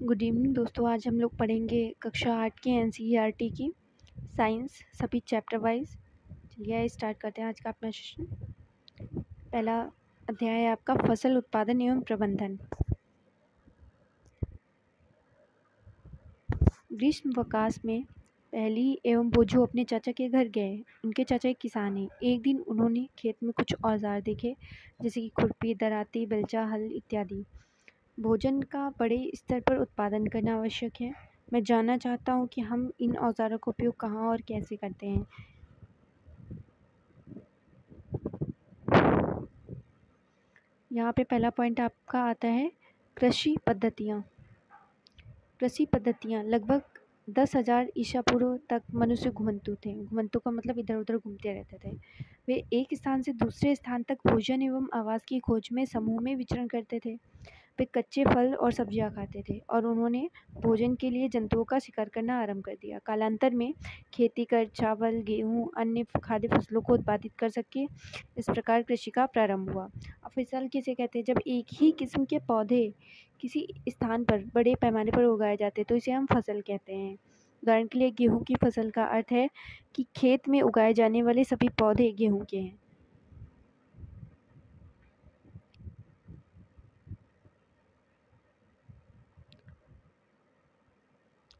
Good evening दोस्तों। आज हम लोग पढ़ेंगे कक्षा 8 के एनसीईआरटी की साइंस सभी चैप्टर वाइज। चलिए स्टार्ट करते हैं आज का अपना सेशन। पहला अध्याय है आपका फसल उत्पादन एवं प्रबंधन। ग्रीष्मावकाश में पहली एवं बोझो अपने चाचा के घर गए। उनके चाचा एक किसान हैं। एक दिन उन्होंने खेत में कुछ औजार देखे, जैसे कि खुरपी, दराती, बेलचा, हल इत्यादि। भोजन का बड़े स्तर पर उत्पादन करना आवश्यक है। मैं जानना चाहता हूँ कि हम इन औजारों का उपयोग कहाँ और कैसे करते हैं। यहाँ पे पहला पॉइंट आपका आता है कृषि पद्धतियाँ। कृषि पद्धतियाँ लगभग 10,000 ईसा पूर्व तक मनुष्य घुमंतु थे। घुमंतु का मतलब इधर उधर घूमते रहते थे। वे एक स्थान से दूसरे स्थान तक भोजन एवं आवास की खोज में समूह में विचरण करते थे। वे कच्चे फल और सब्जियां खाते थे और उन्होंने भोजन के लिए जंतुओं का शिकार करना आरंभ कर दिया। कालांतर में खेती कर चावल, गेहूं, अन्य खाद्य फसलों को उत्पादित कर सके, इस प्रकार कृषि का प्रारंभ हुआ। अब फसल किसे कहते हैं? जब एक ही किस्म के पौधे किसी स्थान पर बड़े पैमाने पर उगाए जाते हैं तो इसे हम फसल कहते हैं। उदाहरण के लिए गेहूं की फसल का अर्थ है कि खेत में उगाए जाने वाले सभी पौधे गेहूं के हैं।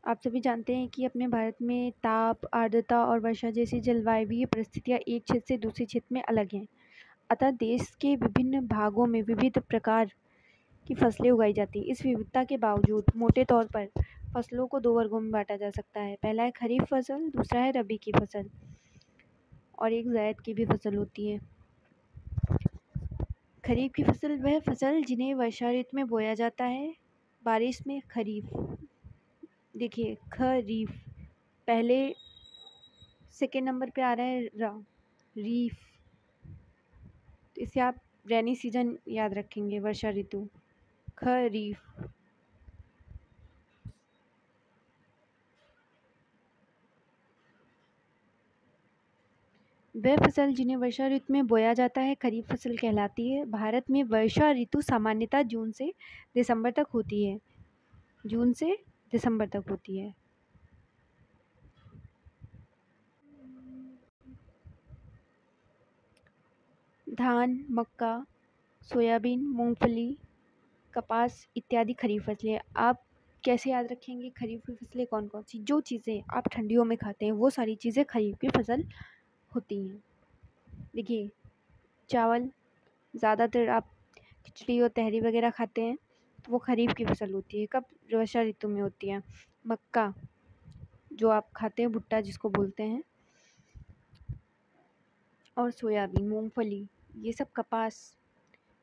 आप सभी जानते हैं कि अपने भारत में ताप, आर्द्रता और वर्षा जैसी जलवायु परिस्थितियां एक क्षेत्र से दूसरे क्षेत्र में अलग हैं। अतः देश के विभिन्न भागों में विविध प्रकार की फसलें उगाई जाती हैं। इस विविधता के बावजूद मोटे तौर पर फसलों को 2 वर्गों में बांटा जा सकता है। पहला है खरीफ फसल, दूसरा है रबी की फसल, और एक जायद की भी फसल होती है। खरीफ की फसल वह फसल जिन्हें वर्षा ऋतु में बोया जाता है। बारिश में खरीफ, देखिए खरीफ पहले सेकेंड नंबर पे आ रहा है रीफ, तो इसे आप रेनी सीजन याद रखेंगे, वर्षा ऋतु, खरीफ। वह फसल जिन्हें वर्षा ऋतु में बोया जाता है खरीफ फसल कहलाती है। भारत में वर्षा ऋतु सामान्यतः जून से दिसंबर तक होती है। जून से दिसंबर तक होती है। धान, मक्का, सोयाबीन, मूंगफली, कपास इत्यादि खरीफ फसलें। आप कैसे याद रखेंगे खरीफ की फसलें कौन कौन सी? जो चीज़ें आप ठंडियों में खाते हैं वो सारी चीज़ें खरीफ की फसल होती हैं। देखिए चावल, ज़्यादातर आप खिचड़ी और तहरी वगैरह खाते हैं तो वो खरीफ की फसल होती है। कब? वर्षा ऋतु में होती है। मक्का जो आप खाते हैं, भुट्टा जिसको बोलते हैं, और सोयाबीन, मूंगफली, ये सब, कपास,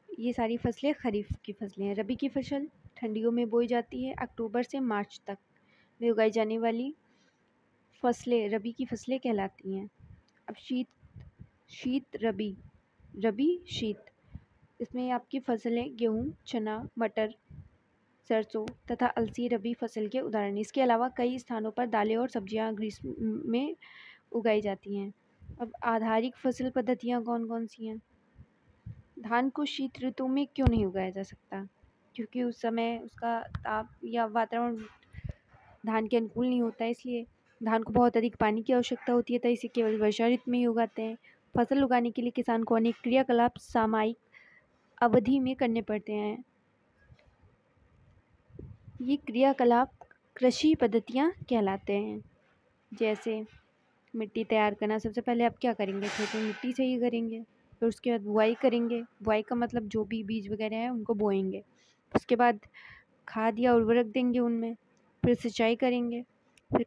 ये सारी फसलें खरीफ की फसलें हैं। रबी की फसल ठंडियों में बोई जाती है। अक्टूबर से मार्च तक में उगाई जाने वाली फसलें रबी की फसलें कहलाती हैं। अब शीत रबी, शीत, इसमें आपकी फसलें गेहूँ, चना, मटर, सरसों तथा अलसी रबी फसल के उदाहरण। इसके अलावा कई स्थानों पर दालें और सब्जियां ग्रीष्म में उगाई जाती हैं। अब आधारिक फसल पद्धतियां कौन कौन सी हैं? धान को शीत ऋतु में क्यों नहीं उगाया जा सकता? क्योंकि उस समय उसका ताप या वातावरण धान के अनुकूल नहीं होता है, इसलिए धान को बहुत अधिक पानी की आवश्यकता होती है, तो इसे केवल वर्षा ऋतु में ही उगाते हैं। फसल उगाने के लिए किसान को अनेक क्रियाकलाप सामयिक अवधि में करने पड़ते हैं। ये क्रियाकलाप कृषि पद्धतियाँ कहलाते हैं। जैसे मिट्टी तैयार करना, सबसे पहले आप क्या करेंगे? खेत में मिट्टी से ही करेंगे, फिर उसके बाद बुआई करेंगे। बुआई का मतलब जो भी बीज वगैरह है उनको बोएंगे। उसके बाद खाद या उर्वरक देंगे उनमें, फिर सिंचाई करेंगे, फिर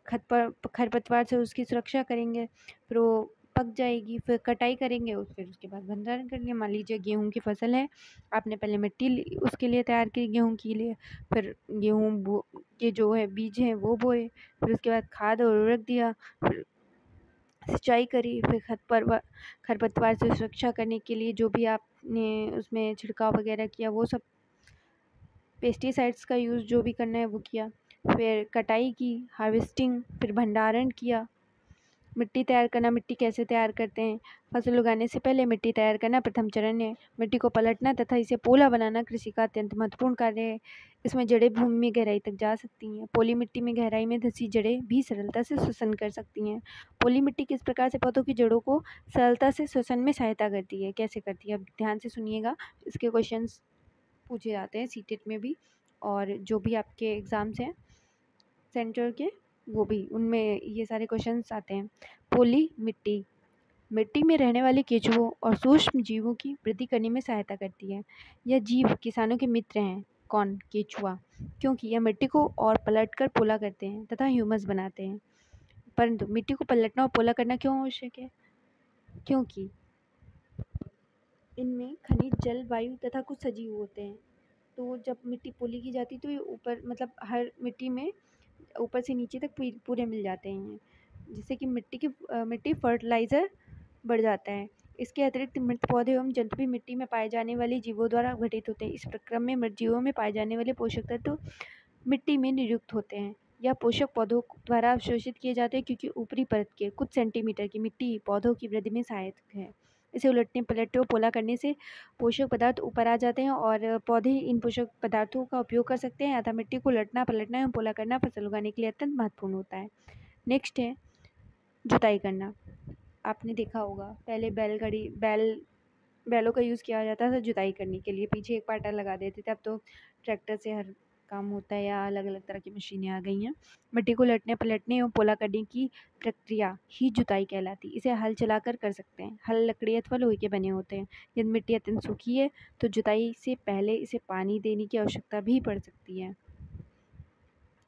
खरपतवार से उसकी सुरक्षा करेंगे, फिर वो पक जाएगी, फिर कटाई करेंगे, फिर उसके बाद भंडारण करेंगे। मान लीजिए गेहूं की फसल है, आपने पहले मिट्टी उसके लिए तैयार की गेहूं के लिए, फिर गेहूं के जो है बीज हैं वो बोए, फिर उसके बाद खाद और उर्वरक दिया, फिर सिंचाई करी, फिर खरपतवार से सुरक्षा करने के लिए जो भी आपने उसमें छिड़काव वगैरह किया, वो सब पेस्टिसाइड्स का यूज़ जो भी करना है वो किया, फिर कटाई की, हार्वेस्टिंग, फिर भंडारण किया, मिट्टी तैयार करना। मिट्टी कैसे तैयार करते हैं? फसल उगाने से पहले मिट्टी तैयार करना प्रथम चरण है। मिट्टी को पलटना तथा इसे पोला बनाना कृषि का अत्यंत महत्वपूर्ण कार्य है। इसमें जड़ें भूमि में गहराई तक जा सकती हैं। पोली मिट्टी में गहराई में धंसी जड़ें भी सरलता से श्वसन कर सकती हैं। पोली मिट्टी किस प्रकार से पौधों की जड़ों को सरलता से श्वसन में सहायता करती है? कैसे करती है? अब ध्यान से सुनिएगा, इसके क्वेश्चंस पूछे जाते हैं सीटेट में भी, और जो भी आपके एग्ज़ाम्स हैं सेंटर के वो भी, उनमें ये सारे क्वेश्चंस आते हैं। पोली मिट्टी मिट्टी में रहने वाले केंचुओं और सूक्ष्म जीवों की वृद्धि करने में सहायता करती है। यह जीव किसानों के मित्र हैं। कौन? केंचुआ, क्योंकि यह मिट्टी को और पलटकर पोला करते हैं तथा ह्यूमस बनाते हैं। परंतु मिट्टी को पलटना और पोला करना क्यों आवश्यक है? क्योंकि इनमें खनिज, जल, वायु तथा कुछ सजीव होते हैं। तो जब मिट्टी पोली की जाती है तो ये ऊपर, मतलब हर मिट्टी में ऊपर से नीचे तक पूरे मिल जाते हैं, जिससे कि मिट्टी फर्टिलाइज़र बढ़ जाता है। इसके अतिरिक्त मृत पौधे एवं जंतु भी मिट्टी में पाए जाने वाले जीवों द्वारा गठित होते हैं। इस प्रक्रम में मृत जीवों में पाए जाने वाले पोषक तत्व मिट्टी में नियुक्त होते हैं। यह पोषक पौधों द्वारा अवशोषित किए जाते हैं, क्योंकि ऊपरी परत के कुछ सेंटीमीटर की मिट्टी पौधों की वृद्धि में सहायक है। इसे उलटने पलटने और पोला करने से पोषक पदार्थ ऊपर आ जाते हैं और पौधे इन पोषक पदार्थों का उपयोग कर सकते हैं। अतः मिट्टी को उलटना पलटना एवं पोला करना फसल उगाने के लिए अत्यंत महत्वपूर्ण होता है। नेक्स्ट है जुताई करना। आपने देखा होगा पहले बैलों का यूज़ किया जाता था जुताई करने के लिए, पीछे एक पाटा लगा देते थे। अब तो ट्रैक्टर से हर काम होता है या अलग अलग तरह की मशीनें आ गई हैं। मिट्टी को लटने पलटने एवं पोला करने की प्रक्रिया ही जुताई कहलाती है। इसे हल चलाकर कर सकते हैं। हल लकड़ी अथवा लोहे के बने होते हैं। यदि मिट्टी अत्यंत सूखी है तो जुताई से पहले इसे पानी देने की आवश्यकता भी पड़ सकती है।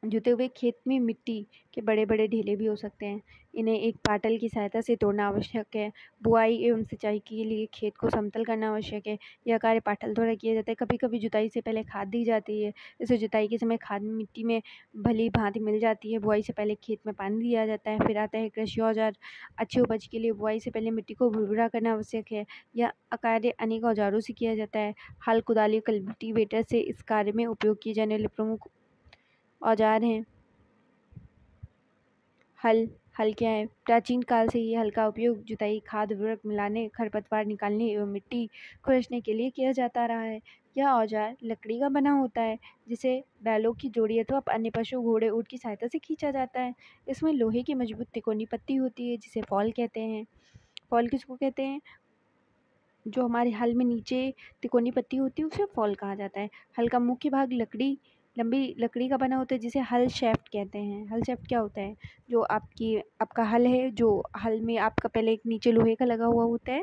जुते हुए खेत में मिट्टी के बड़े बड़े ढेले भी हो सकते हैं। इन्हें एक पाटल की सहायता से तोड़ना आवश्यक है। बुआई एवं सिंचाई के लिए खेत को समतल करना आवश्यक है। यह कार्य पाटल द्वारा किया जाता है। कभी कभी जुताई से पहले खाद दी जाती है। इसे जुताई के समय खाद मिट्टी में भली भांति मिल जाती है। बुआई से पहले खेत में पानी दिया जाता है। फिर आता है कृषि औजार। अच्छी उपज के लिए बुआई से पहले मिट्टी को भुरभुरा करना आवश्यक है। यह कार्य अनेक औजारों से किया जाता है। हल, कुदाली, कल्टीवेटर से इस कार्य में उपयोग किए जाने वाले प्रमुख औजार हैं। हल क्या है? प्राचीन काल से ही हल का उपयोग जुताई, खाद, उर्वरक मिलाने, खरपतवार निकालने एवं मिट्टी खुरचने के लिए किया जाता रहा है। यह औजार लकड़ी का बना होता है, जिसे बैलों की जोड़ी अथवा अन्य पशु, घोड़े, ऊंट की सहायता से खींचा जाता है। इसमें लोहे की मजबूत तिकोनी पत्ती होती है, जिसे फॉल कहते हैं। फॉल किसको कहते हैं? जो हमारे हल में नीचे तिकोनी पत्ती होती है उसे फॉल कहा जाता है। हल का मुख्य भाग लंबी लकड़ी का बना होता है, जिसे हल शैफ्ट कहते हैं। हल शैफ्ट क्या होता है? जो आपका हल है, जो हल में आपका पहले एक नीचे लोहे का लगा हुआ होता है।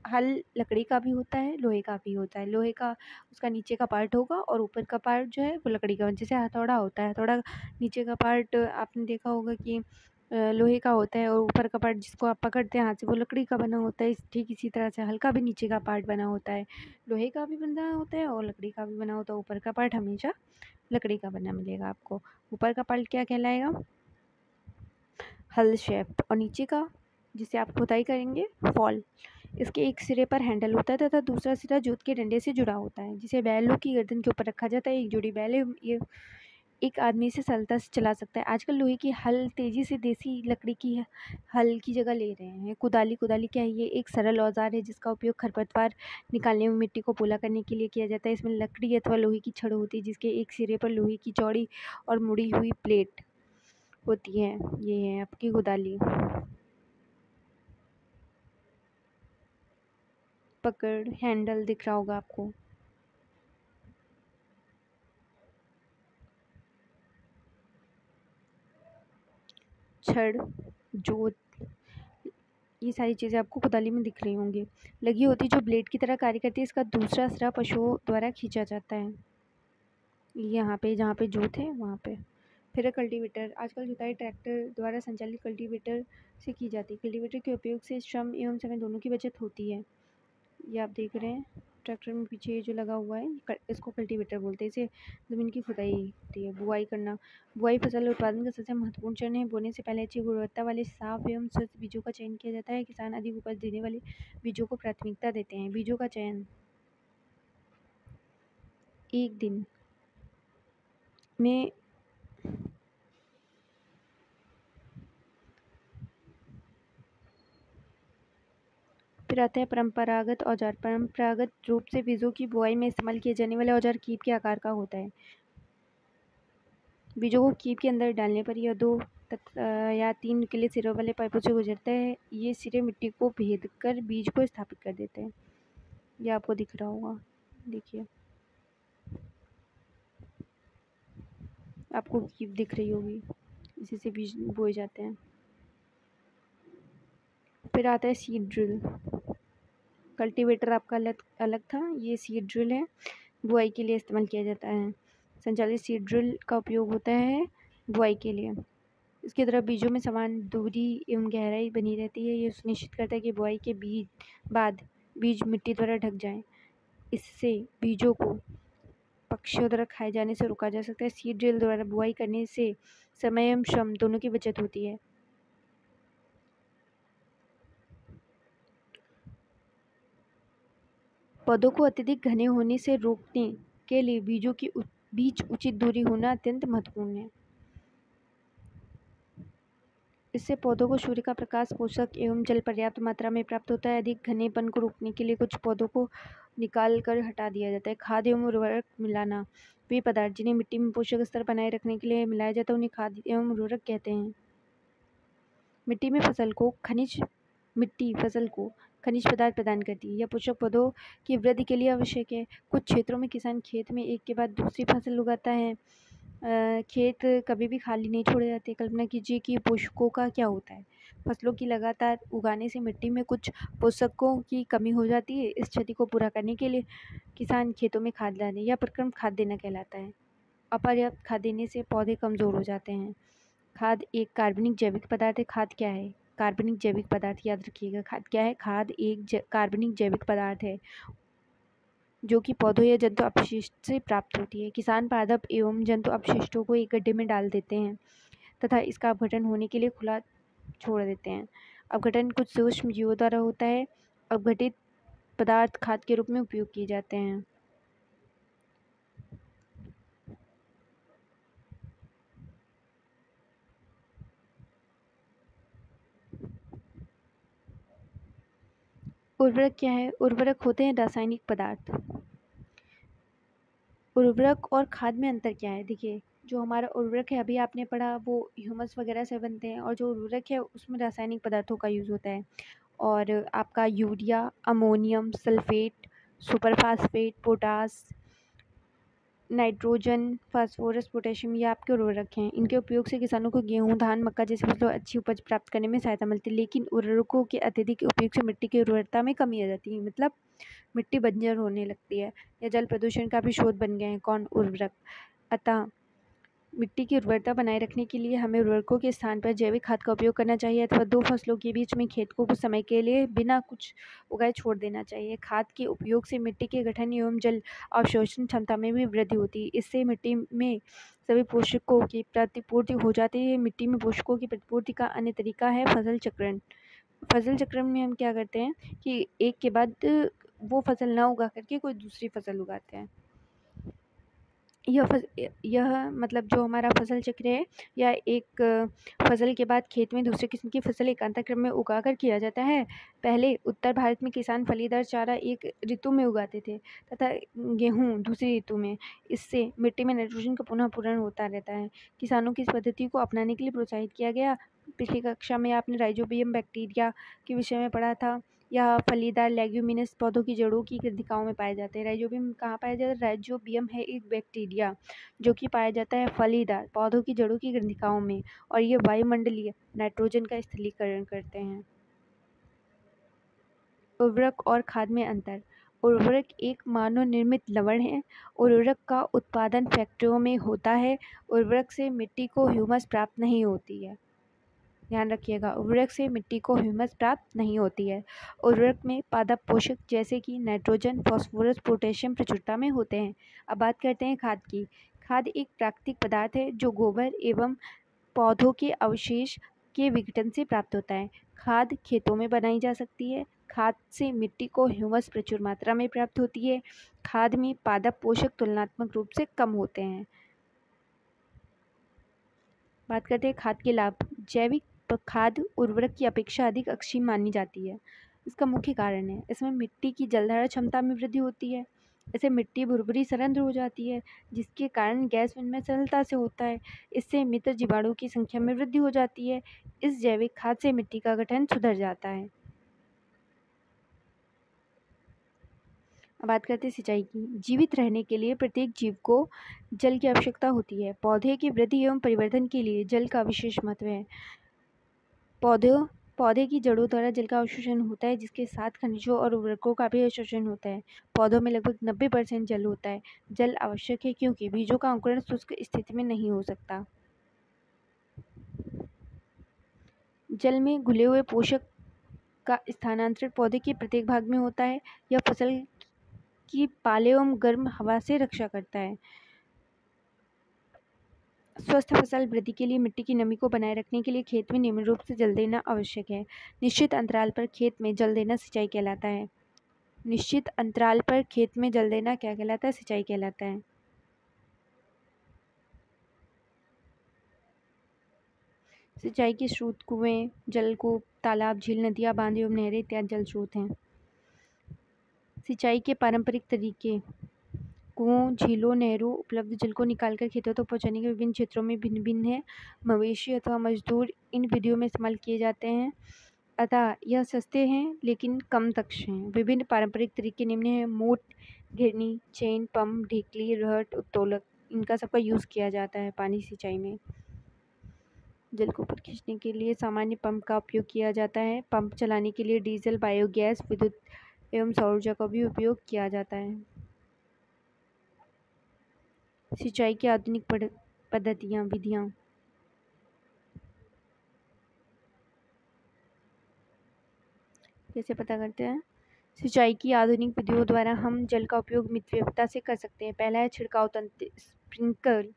हल लकड़ी का भी होता है, लोहे का भी होता है। लोहे का उसका नीचे का पार्ट होगा और ऊपर का पार्ट जो है वो लकड़ी का, जैसे हथौड़ा होता है। हथौड़ा नीचे का पार्ट आपने देखा होगा कि लोहे का होता है और ऊपर का पार्ट जिसको आप पकड़ते हैं हाथ से वो लकड़ी का बना होता है। ठीक इसी तरह से हल का भी नीचे का पार्ट बना होता है, लोहे का भी बना होता है और लकड़ी का भी बना होता है। ऊपर का पार्ट हमेशा लकड़ी का बना मिलेगा आपको। ऊपर का पार्ट क्या कहलाएगा? हल शेप। और नीचे का, जिसे आप खुदाई करेंगे, फॉल। इसके एक सिरे पर हैंडल होता है तथा दूसरा सिरा जोत के डंडे से जुड़ा होता है, जिसे बैलों की गर्दन के ऊपर रखा जाता है। एक जोड़ी बैल ये एक आदमी से सरलता से चला सकता है। आजकल लोहे की हल तेजी से देसी लकड़ी की हल की जगह ले रहे हैं। कुदाली क्या है? ये एक सरल औजार है जिसका उपयोग खरपतवार निकालने में, मिट्टी को पोला करने के लिए किया जाता है। इसमें लकड़ी अथवा लोहे की छड़ होती है, जिसके एक सिरे पर लोहे की चौड़ी और मुड़ी हुई प्लेट होती है। ये है आपकी कुदाली। पकड़, हैंडल दिख रहा होगा आपको। छड़, जोत, ये सारी चीज़ें आपको कुदाली में दिख रही होंगी। लगी होती जो ब्लेड की तरह कार्य करती है। इसका दूसरा सिरा पशुओं द्वारा खींचा जाता है। यहाँ पे जहाँ पे जोत है वहाँ पे। फिर है कल्टीवेटर। आजकल जुताई ट्रैक्टर द्वारा संचालित कल्टीवेटर से की जाती है। कल्टीवेटर के उपयोग से श्रम एवं समय दोनों की बचत होती है। ये आप देख रहे हैं ट्रैक्टर में पीछे ये जो लगा हुआ है, इसको कल्टीवेटर बोलते हैं। इसे ज़मीन की खुदाई होती है। बुआई करना। बुआई फसल उत्पादन का सबसे महत्वपूर्ण चरण है। बोने से पहले अच्छी गुणवत्ता वाले साफ एवं स्वस्थ बीजों का चयन किया जाता है। किसान अधिक उपज देने वाले बीजों को प्राथमिकता देते हैं। बीजों का चयन एक दिन में फिर आता है परंपरागत औजार। परंपरागत रूप से बीजों की बुआई में इस्तेमाल किए जाने वाला औजार कीप के आकार का होता है। बीजों को कीप के अंदर डालने पर यह 2 या 3 नुकीले सिरों वाले पाइपों से गुजरता है। ये सिरे मिट्टी को भेद कर बीज को स्थापित कर देते हैं। ये आपको दिख रहा होगा, देखिए आपको कीप दिख रही होगी, इसी से बीज बोए जाते हैं। फिर आता है सीड ड्रिल। कल्टीवेटर आपका अलग था, ये सीड ड्रिल है, बुआई के लिए इस्तेमाल किया जाता है। संचालित सीड ड्रिल का उपयोग होता है बुआई के लिए। इसकी तरफ बीजों में समान दूरी एवं गहराई बनी रहती है। ये सुनिश्चित करता है कि बुआई के बाद बीज मिट्टी द्वारा ढक जाएं। इससे बीजों को पक्षियों द्वारा खाए जाने से रोका जा सकता है। सीड ड्रिल द्वारा बुआई करने से समय एवं श्रम दोनों की बचत होती है। पौधों को अत्यधिक घने होने से रोकने के लिए बीजों की बीच उचित दूरी होना अत्यंत महत्वपूर्ण है। इससे पौधों को सूर्य का प्रकाश, पोषक एवं जल पर्याप्त मात्रा में प्राप्त होता है। अधिक घनेपन को रोकने के लिए कुछ पौधों को निकाल कर हटा दिया जाता है। खाद एवं उर्वरक मिलाना। वे पदार्थ जिन्हें मिट्टी में पोषक स्तर बनाए रखने के लिए मिलाया जाता है उन्हें खाद एवं उर्वरक कहते हैं। मिट्टी फसल को खनिज पदार्थ प्रदान करती है। यह पोषक पौधों की वृद्धि के लिए आवश्यक है। कुछ क्षेत्रों में किसान खेत में एक के बाद दूसरी फसल उगाता है। खेत कभी भी खाली नहीं छोड़े जाते। कल्पना कीजिए कि पोषकों का क्या होता है। फसलों की लगातार उगाने से मिट्टी में कुछ पोषकों की कमी हो जाती है। इस क्षति को पूरा करने के लिए किसान खेतों में खाद डालते हैं। यह प्रक्रम खाद देना कहलाता है। अपर्याप्त खाद देने से पौधे कमज़ोर हो जाते हैं। खाद एक कार्बनिक जैविक पदार्थ है। खाद क्या है? कार्बनिक जैविक पदार्थ, याद रखिएगा। खाद क्या है? खाद एक कार्बनिक जैविक पदार्थ है जो कि पौधों या जंतु अपशिष्ट से प्राप्त होती है। किसान पादप एवं जंतु अपशिष्टों को एक गड्ढे में डाल देते हैं तथा इसका अपघटन होने के लिए खुला छोड़ देते हैं। अपघटन कुछ सूक्ष्म जीवों द्वारा होता है। अपघटित पदार्थ खाद के रूप में उपयोग किए जाते हैं। उर्वरक क्या है? उर्वरक होते हैं रासायनिक पदार्थ। उर्वरक और खाद में अंतर क्या है? देखिए, जो हमारा उर्वरक है अभी आपने पढ़ा वो ह्यूमस वगैरह से बनते हैं और जो उर्वरक है उसमें रासायनिक पदार्थों का यूज़ होता है। और आपका urea, ammonium sulphate, superphosphate, potash, nitrogen, phosphorus, potassium ये आपके उर्वरक हैं। इनके उपयोग से किसानों को गेहूं, धान, मक्का जैसी फसलों अच्छी उपज प्राप्त करने में सहायता मिलती है। लेकिन उर्वरकों के अत्यधिक उपयोग से मिट्टी की उर्वरता में कमी आ जाती है। मतलब मिट्टी बंजर होने लगती है या जल प्रदूषण का भी स्रोत बन गए हैं कौन? उर्वरक। अतः मिट्टी की उर्वरता बनाए रखने के लिए हमें उर्वरकों के स्थान पर जैविक खाद का उपयोग करना चाहिए अथवा 2 फसलों के बीच में खेत को कुछ समय के लिए बिना कुछ उगाए छोड़ देना चाहिए। खाद के उपयोग से मिट्टी के गठन एवं जल अवशोषण क्षमता में भी वृद्धि होती है। इससे मिट्टी में सभी पोषकों की प्रतिपूर्ति हो जाती है। मिट्टी में पोषकों की प्रतिपूर्ति का अन्य तरीका है फसल चक्रण। फसल चक्रण में हम क्या करते हैं कि एक के बाद वो फसल ना उगा करके कोई दूसरी फसल उगाते हैं। यह मतलब जो हमारा फसल चक्र है या एक फसल के बाद खेत में दूसरे किस्म की फसल एकांतर क्रम में उगाकर किया जाता है। पहले उत्तर भारत में किसान फलीदार चारा एक ऋतु में उगाते थे तथा गेहूँ दूसरी ऋतु में। इससे मिट्टी में नाइट्रोजन का पुनः पूरण होता रहता है। किसानों की इस पद्धति को अपनाने के लिए प्रोत्साहित किया गया। पिछली कक्षा में आपने राइजोबियम बैक्टीरिया के विषय में पढ़ा था। यह फलीदार लेग्यूमिनस पौधों की जड़ों की ग्रंथिकाओं में पाए जाते हैं। राइजोबियम कहाँ पाया जाता है? राइजोबियम है एक बैक्टीरिया जो कि पाया जाता है फलीदार पौधों की जड़ों की ग्रंथिकाओं में और ये वायुमंडलीय नाइट्रोजन का स्थलीकरण करते हैं। उर्वरक और खाद में अंतर। उर्वरक एक मानव निर्मित लवण है। उर्वरक का उत्पादन फैक्ट्रियों में होता है। उर्वरक से मिट्टी को ह्यूमस प्राप्त नहीं होती है। ध्यान रखिएगा, उर्वरक से मिट्टी को ह्यूमस प्राप्त नहीं होती है। उर्वरक में पादप पोषक जैसे कि नाइट्रोजन, फास्फोरस, पोटेशियम प्रचुरता में होते हैं। अब बात करते हैं खाद की। खाद एक प्राकृतिक पदार्थ है जो गोबर एवं पौधों के अवशेष के विघटन से प्राप्त होता है। खाद खेतों में बनाई जा सकती है। खाद से मिट्टी को ह्यूमस प्रचुर मात्रा में प्राप्त होती है। खाद में पादप पोषक तुलनात्मक रूप से कम होते हैं। बात करते हैं खाद के लाभ। जैविक खाद उर्वरक की अपेक्षा अधिक अक्षय मानी जाती है। इसका मुख्य कारण है, इसमें मिट्टी की जलधारण क्षमता में वृद्धि होती है। इससे मिट्टी भुरभुरी सरंध्र हो जाती है, जिसके कारण गैस विनिमय सरलता से होता है। इससे मित्र जीवाणु की संख्या में वृद्धि हो जाती है। इस जैविक खाद से मिट्टी का गठन सुधर जाता है। अब बात करते हैं सिंचाई की। जीवित रहने के लिए प्रत्येक जीव को जल की आवश्यकता होती है। पौधे की वृद्धि एवं परिवर्धन के लिए जल का विशेष महत्व है। पौधे की जड़ों द्वारा जल का अवशोषण होता है, जिसके साथ खनिजों और उर्वरकों का भी अवशोषण होता है। पौधों में लगभग 90% जल होता है। जल आवश्यक है क्योंकि बीजों का अंकुरण शुष्क स्थिति में नहीं हो सकता। जल में घुले हुए पोषक का स्थानांतरण पौधे के प्रत्येक भाग में होता है। यह फसल की पाले एवं गर्म हवा से रक्षा करता है। स्वस्थ फसल वृद्धि के लिए मिट्टी की नमी को बनाए रखने के लिए खेत में नियमित रूप से जल देना आवश्यक है। निश्चित अंतराल पर खेत में जल देना सिंचाई कहलाता है। निश्चित अंतराल पर खेत में जल देना क्या कहलाता है? सिंचाई कहलाता है। सिंचाई के स्रोत कुएं, जलकूप, तालाब, झील, नदियां, बांध एवं नहरें इत्यादि जल स्रोत हैं। सिंचाई के पारंपरिक तरीके कुओं, झीलों, नहरों उपलब्ध जल को निकालकर खेतों तक पहुंचाने के विभिन्न क्षेत्रों में भिन्न भिन्न है। मवेशी अथवा मजदूर इन विधियों में इस्तेमाल किए जाते हैं, अतः यह सस्ते हैं लेकिन कम दक्ष हैं। विभिन्न पारंपरिक तरीके निम्न हैं: मोट, घिरनी, चेन पंप, ढेकली, रहट, उत्तोलक। इनका सबका यूज़ किया जाता है पानी सिंचाई में। जल को ऊपर खींचने के लिए सामान्य पंप का उपयोग किया जाता है। पंप चलाने के लिए डीजल, बायोगैस, विद्युत एवं सौर ऊर्जा का भी उपयोग किया जाता है। सिंचाई की आधुनिक पद्धतियाँ, विधियाँ। कैसे पता करते हैं? सिंचाई की आधुनिक विधियों द्वारा हम जल का उपयोग मितव्ययिता से कर सकते हैं। पहला है छिड़काव तंत्र, स्प्रिंकलर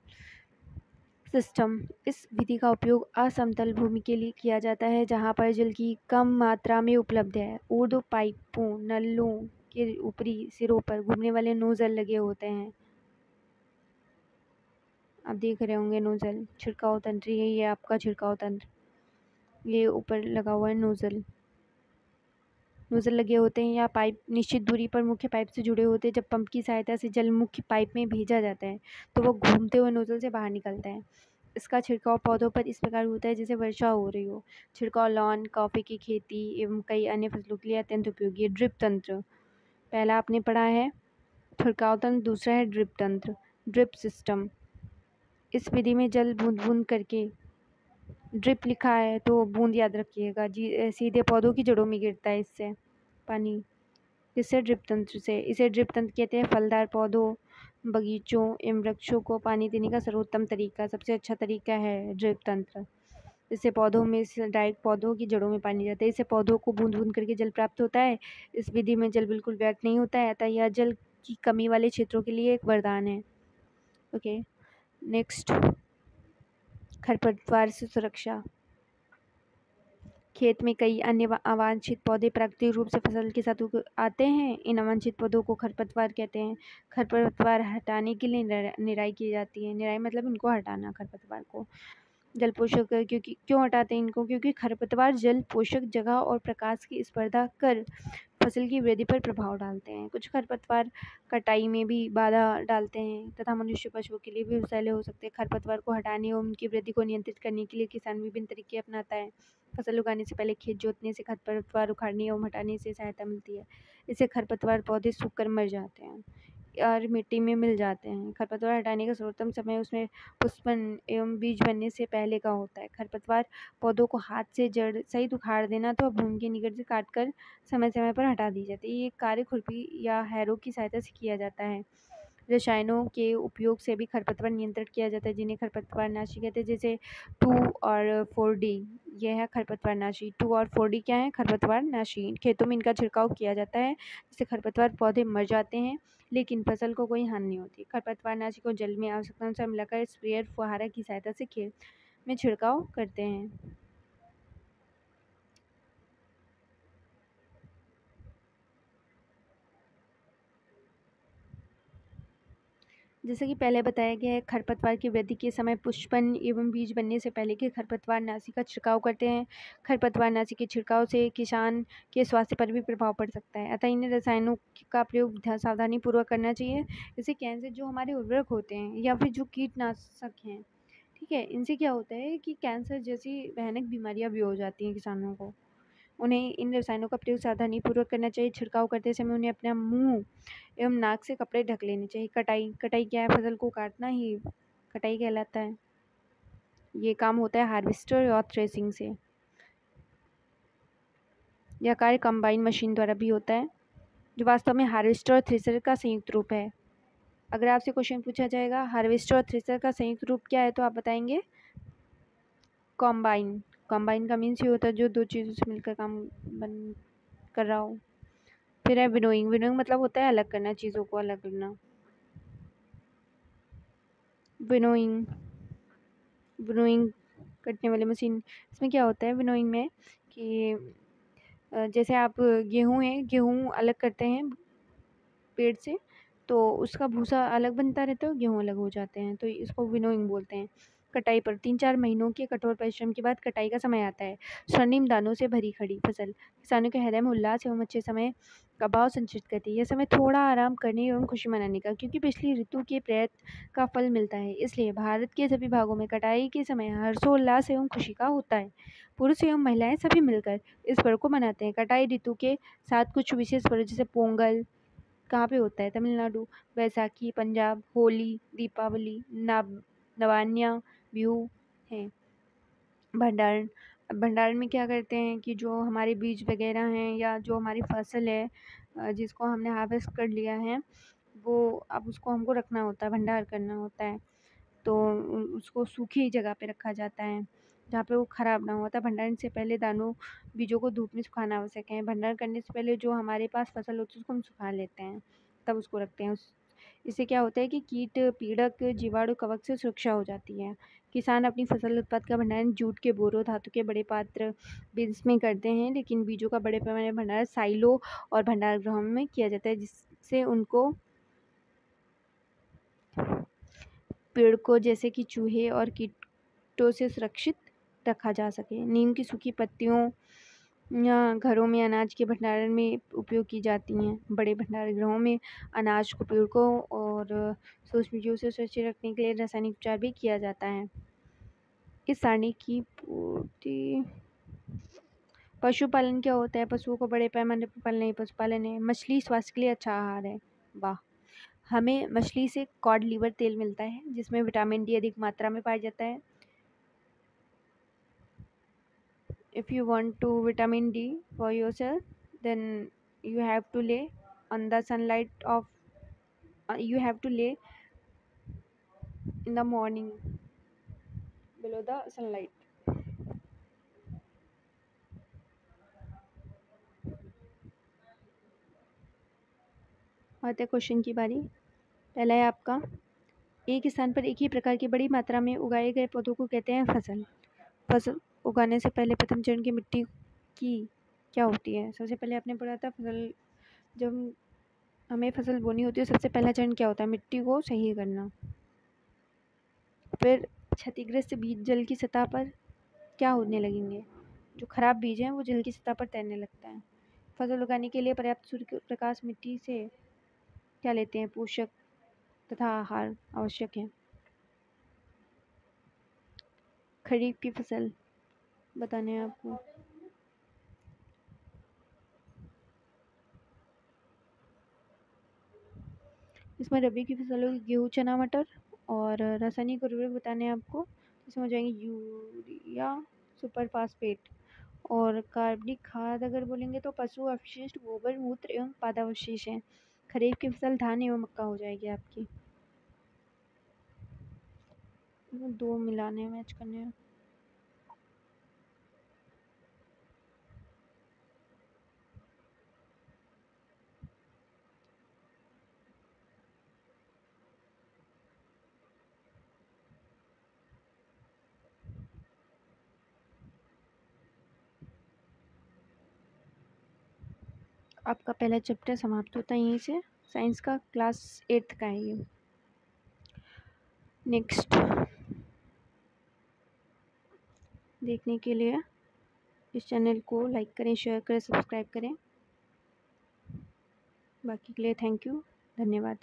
सिस्टम। इस विधि का उपयोग असमतल भूमि के लिए किया जाता है, जहाँ पर जल की कम मात्रा में उपलब्ध है। ऊर्ध्व पाइपों, नलों के ऊपरी सिरों पर घूमने वाले नोजल लगे होते हैं। आप देख रहे होंगे नोजल। छिड़काव तंत्र, यही है आपका छिड़काव तंत्र। ये ऊपर लगा हुआ है नोजल लगे होते हैं या पाइप निश्चित दूरी पर मुख्य पाइप से जुड़े होते हैं। जब पंप की सहायता से जल मुख्य पाइप में भेजा जाता है तो वो घूमते हुए नोजल से बाहर निकलता है। इसका छिड़काव पौधों पर इस प्रकार होता है जैसे वर्षा हो रही हो। छिड़काव लॉन, कॉफी की खेती एवं कई अन्य फसलों के लिए अत्यंत उपयोगी है। ड्रिप तंत्र, पहला आपने पढ़ा है छिड़काव तंत्र, दूसरा है ड्रिप तंत्र, ड्रिप सिस्टम। इस विधि में जल बूंद बूंद करके, ड्रिप लिखा है तो बूंद याद रखिएगा जी, सीधे पौधों की जड़ों में गिरता है इससे पानी। इससे ड्रिप तंत्र से, इसे ड्रिप तंत्र कहते हैं। फलदार पौधों, बगीचों एवं वृक्षों को पानी देने का सर्वोत्तम तरीका, सबसे अच्छा तरीका है ड्रिप तंत्र। इससे पौधों में डायरेक्ट पौधों की जड़ों में पानी जाता है। इससे पौधों को बूंद बूंद करके जल प्राप्त होता है। इस विधि में जल बिल्कुल व्यर्थ नहीं होता है, अतः यह जल की कमी वाले क्षेत्रों के लिए एक वरदान है। ओके, नेक्स्ट, खरपतवार से सुरक्षा। खेत में कई अन्य अवांछित पौधे प्राकृतिक रूप से फसल के साथ आते हैं। इन अवांछित पौधों को खरपतवार कहते हैं। खरपतवार हटाने के लिए निराई की जाती है। निराई मतलब इनको हटाना, खरपतवार को। जल पोषक, क्योंकि क्यों हटाते हैं इनको? क्योंकि खरपतवार जल, पोषक, जगह और प्रकाश की स्पर्धा कर फसल की वृद्धि पर प्रभाव डालते हैं। कुछ खरपतवार कटाई में भी बाधा डालते हैं तथा मनुष्य, पशुओं के लिए भी विषैले हो सकते हैं। खरपतवार को हटाने एवं उनकी वृद्धि को नियंत्रित करने के लिए किसान विभिन्न तरीके अपनाता है। फसल उगाने से पहले खेत जोतने से खरपतवार उखाड़ने एवं हटाने से सहायता मिलती है। इससे खरपतवार पौधे सूखकर मर जाते हैं और मिट्टी में मिल जाते हैं। खरपतवार हटाने का सर्वोत्तम समय उसमें पुष्पन एवं बीज बनने से पहले का होता है। खरपतवार पौधों को हाथ से जड़ सहित उखाड़ देना तो भूमि के निकट से काटकर समय समय पर हटा दी जाती है। ये कार्य खुरपी या हैरो की सहायता से किया जाता है। रसायनों के उपयोग से भी खरपतवार नियंत्रण किया जाता है, जिन्हें खरपतवारनाशी कहते हैं, जैसे 2 और 4D। यह है खरपतवारनाशी। 2 और 4D क्या है? खरपतवारनाशी। खेतों में इनका छिड़काव किया जाता है, जिससे खरपतवार पौधे मर जाते हैं लेकिन फसल को कोई हानि नहीं होती। खरपतवारनाशी को जल में आवश्यकता अनुसार मिलाकर स्प्रेयर, फुहारा की सहायता से खेत में छिड़काव करते हैं। जैसा कि पहले बताया गया है, खरपतवार की वृद्धि के समय पुष्पन एवं बीज बनने से पहले के खरपतवार नाशी का छिड़काव करते हैं। खरपतवार नाशी के छिड़काव से किसान के स्वास्थ्य पर भी प्रभाव पड़ सकता है, अतः इन रसायनों का प्रयोग सावधानी पूर्वक करना चाहिए। जैसे कैंसर जो हमारे उर्वरक होते हैं या फिर जो कीटनाशक हैं, ठीक है, इनसे क्या होता है कि कैंसर जैसी भयानक बीमारियां भी हो जाती हैं किसानों को। उन्हें इन रसायनों का प्रयोग सावधानीपूर्वक करना चाहिए। छिड़काव करते समय उन्हें अपना मुंह एवं नाक से कपड़े ढक लेने चाहिए। कटाई क्या है, फसल को काटना ही कटाई कहलाता है। ये काम होता है हार्वेस्टर और थ्रेसिंग से। यह कार्य कंबाइन मशीन द्वारा भी होता है, जो वास्तव में हार्वेस्टर और थ्रेसर का संयुक्त रूप है। अगर आपसे क्वेश्चन पूछा जाएगा हार्वेस्टर और थ्रेसर का संयुक्त रूप क्या है, तो आप बताएंगे कॉम्बाइन। कॉम्बाइन का मीन्स ये होता है जो दो चीज़ों से मिलकर काम कर रहा हो। फिर है विनोइंग। विनोइंग मतलब होता है अलग करना, चीज़ों को अलग करना। विनोइंग विनोइंग कटने वाली मशीन। इसमें क्या होता है विनोइंग में कि जैसे आप गेहूँ अलग करते हैं पेड़ से, तो उसका भूसा अलग बनता रहता है और गेहूँ अलग हो जाते हैं, तो इसको विनोइंग बोलते हैं। कटाई पर 3-4 महीनों के कठोर परिश्रम के बाद कटाई का समय आता है। स्वर्णिम दानों से भरी खड़ी फसल किसानों के हृदय में उल्लास एवं अच्छे समय का भाव संचित करती है। यह समय थोड़ा आराम करने एवं खुशी मनाने का, क्योंकि पिछली ऋतु के प्रयत्न का फल मिलता है, इसलिए भारत के सभी भागों में कटाई के समय हर्षोल्लास एवं खुशी का होता है। पुरुष एवं महिलाएं सभी मिलकर इस पर्व को मनाते हैं। कटाई ऋतु के साथ कुछ विशेष पर्व जैसे पोंगल कहाँ पे होता है, तमिलनाडु, बैसाखी पंजाब, होली, दीपावली, नवान्या, बिहू है। भंडारण। भंडारण में क्या करते हैं कि जो हमारे बीज वगैरह हैं या जो हमारी फसल है जिसको हमने हार्वेस्ट कर लिया है, वो अब उसको हमको रखना होता है, भंडार करना होता है, तो उसको सूखी जगह पे रखा जाता है जहाँ पे वो ख़राब ना होता। भंडारण से पहले दानों बीजों को धूप में सुखाना आवश्यक है। भंडारण करने से पहले जो हमारे पास फसल होती है उसको हम सुखा लेते हैं, तब उसको रखते हैं। इससे क्या होता है कि कीट पीड़क जीवाणु कवक से सुरक्षा हो जाती है। किसान अपनी फसल उत्पाद का भंडारण जूट के बोरों, धातु के बड़े पात्र, बिन्स में करते हैं, लेकिन बीजों का बड़े पैमाने भंडारण साइलो और भंडार गृहों में किया जाता है, जिससे उनको पेड़ को जैसे कि चूहे और कीटों से सुरक्षित रखा जा सके। नीम की सूखी पत्तियों या घरों में अनाज के भंडारण में उपयोग की जाती हैं। बड़े भंडार गृहों में अनाज को, पेड़ को और सूक्ष्म जीवों से सुरक्षित रखने के लिए रासायनिक उपचार भी किया जाता है। इस सारणी की पूर्ति। पशुपालन क्या होता है, पशुओं को बड़े पैमाने पर पालना ही पशुपालन है। मछली स्वास्थ्य के लिए अच्छा आहार है। वाह। हमें मछली से कॉड लिवर तेल मिलता है, जिसमें विटामिन डी अधिक मात्रा में पाया जाता है। If you want to vitamin D for yourself, then you have to lay on the sunlight of you have to lay in the morning below the sunlight. आते क्वेश्चन की बारी। पहला है आपका, एक स्थान पर एक ही प्रकार की बड़ी मात्रा में उगाए गए पौधों को कहते हैं फसल। फसल उगाने से पहले प्रथम चरण की मिट्टी की क्या होती है? सबसे पहले आपने पढ़ा था फसल, जब हमें फसल बोनी होती है सबसे पहला चरण क्या होता है, मिट्टी को सही करना। फिर क्षतिग्रस्त बीज जल की सतह पर क्या होने लगेंगे, जो खराब बीज हैं वो जल की सतह पर तैरने लगता है। फसल उगाने के लिए पर्याप्त सूर्य प्रकाश, मिट्टी से क्या लेते हैं, पोषक तथा आहार आवश्यक है। खरीफ की फसल बताने हैं आपको। इसमें रबी की फसल होगी गेहूँ, चना, मटर, और रासायनिक उर्वरक बताने हैं आपको। इसमें हो जाएंगे यूरिया, सुपर फास्फेट, और कार्बनिक खाद अगर बोलेंगे तो पशु अवशिष्ट, गोबर, मूत्र एवं पादावशेष हैं। खरीफ की फसल धान एवं मक्का हो जाएगी आपकी। दो मिलाने मैच करने हैं। आपका पहला चैप्टर समाप्त होता है यहीं से। साइंस का क्लास 8th का है ये। नेक्स्ट देखने के लिए इस चैनल को लाइक करें, शेयर करें, सब्सक्राइब करें। बाकी के लिए थैंक यू, धन्यवाद।